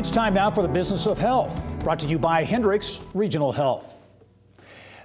It's time now for the Business of Health, brought to you by Hendricks Regional Health.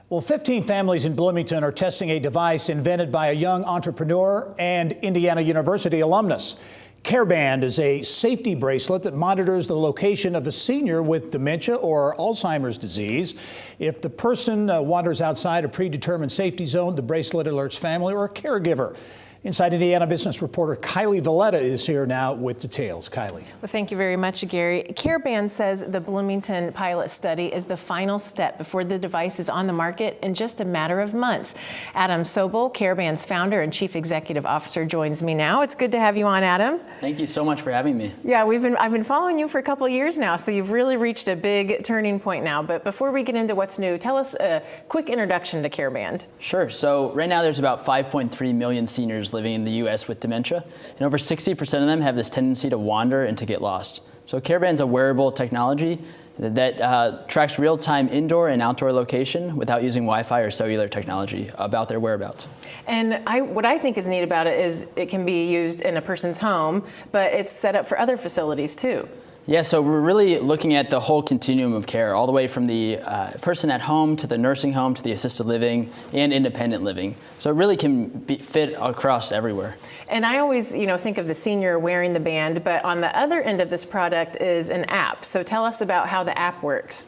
Well, 15 families in Bloomington are testing a device invented by a young entrepreneur and Indiana University alumnus. CareBand is a safety bracelet that monitors the location of a senior with dementia or Alzheimer's disease. If the person wanders outside a predetermined safety zone, the bracelet alerts family or a caregiver. Inside Indiana Business reporter Kylie Valletta is here now with details. Kylie. Well, thank you very much, Gary. CareBand says the Bloomington pilot study is the final step before the device is on the market in just a matter of months. Adam Sobel, CareBand's founder and chief executive officer, joins me now. It's good to have you on, Adam. Thank you so much for having me. Yeah, I've been following you for a couple of years now, so you've really reached a big turning point now. But before we get into what's new, tell us a quick introduction to CareBand. Sure. So right now there's about 5.3 million seniors living in the U.S. with dementia, and over 60% of them have this tendency to wander and to get lost. So CareBand's a wearable technology that tracks real-time indoor and outdoor location without using Wi-Fi or cellular technology about their whereabouts. And what I think is neat about it is it can be used in a person's home, but it's set up for other facilities too. Yeah, so we're really looking at the whole continuum of care, all the way from the person at home to the nursing home to the assisted living and independent living. So it really can fit across everywhere. And I always, think of the senior wearing the band, but on the other end of this product is an app. So tell us about how the app works.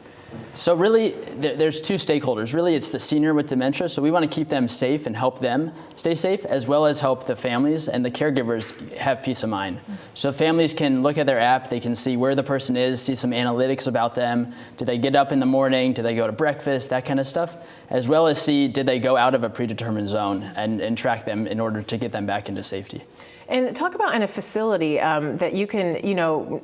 So really, there's two stakeholders. Really, it's the senior with dementia, so we want to keep them safe and help them stay safe, as well as help the families and the caregivers have peace of mind. So families can look at their app, they can see where the person is, see some analytics about them. Do they get up in the morning? Do they go to breakfast? That kind of stuff. As well as see, did they go out of a predetermined zone and track them in order to get them back into safety. And talk about in a facility that you can,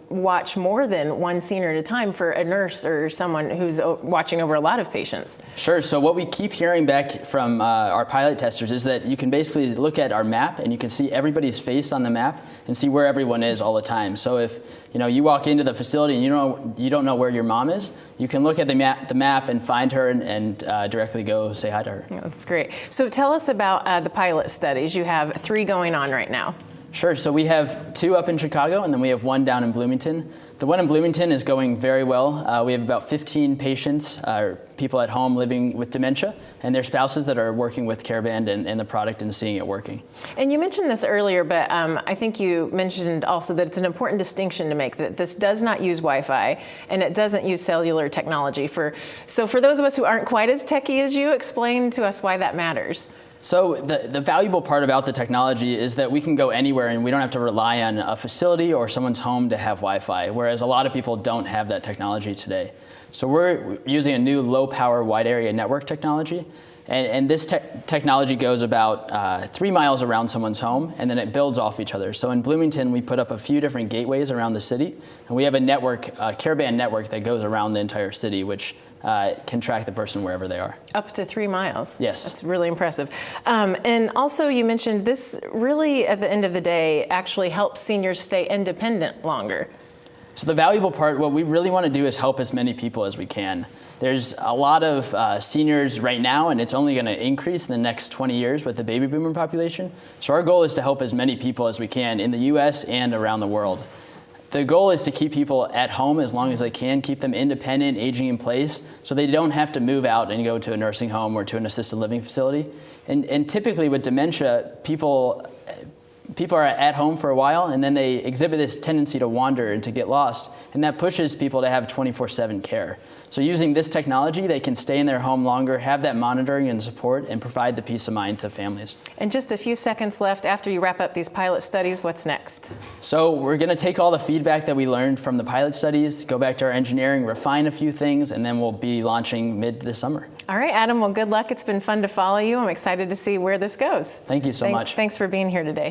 watch more than one senior at a time for a nurse or someone who's watching over a lot of patients. Sure. So what we keep hearing back from our pilot testers is that you can basically look at our map and you can see everybody's face on the map and see where everyone is all the time. So if you walk into the facility and you don't know where your mom is, you can look at the map and find her and directly go say hi to her. Yeah, that's great. So tell us about the pilot studies. You have 3 going on right now. Sure. So we have 2 up in Chicago, and then we have 1 down in Bloomington. The one in Bloomington is going very well. We have about 15 patients, people at home living with dementia, and their spouses that are working with CareBand and the product and seeing it working. And you mentioned this earlier, but I think you mentioned also that it's an important distinction to make, that this does not use Wi-Fi and it doesn't use cellular technology. So for those of us who aren't quite as techy as you, explain to us why that matters. So the valuable part about the technology is that we can go anywhere and we don't have to rely on a facility or someone's home to have Wi-Fi, whereas a lot of people don't have that technology today. So we're using a new low-power wide area network technology, and this technology goes about 3 miles around someone's home, and then it builds off each other. So in Bloomington, we put up a few different gateways around the city, and we have a network, a CareBand network that goes around the entire city, which can track the person wherever they are. Up to 3 miles. Yes. That's really impressive. And also you mentioned this really, at the end of the day, actually helps seniors stay independent longer. So the valuable part, what we really want to do is help as many people as we can. There's a lot of seniors right now, and it's only going to increase in the next 20 years with the baby boomer population. So our goal is to help as many people as we can in the U.S. and around the world. The goal is to keep people at home as long as they can, keep them independent, aging in place, so they don't have to move out and go to a nursing home or to an assisted living facility. And typically with dementia, people are at home for a while, and then they exhibit this tendency to wander and to get lost, and that pushes people to have 24/7 care. So using this technology, they can stay in their home longer, have that monitoring and support, and provide the peace of mind to families. And just a few seconds left after you wrap up these pilot studies, what's next? So we're going to take all the feedback that we learned from the pilot studies, go back to our engineering, refine a few things, and then we'll be launching mid this summer. All right, Adam, well, good luck. It's been fun to follow you. I'm excited to see where this goes. Thank you so much. Thanks for being here today.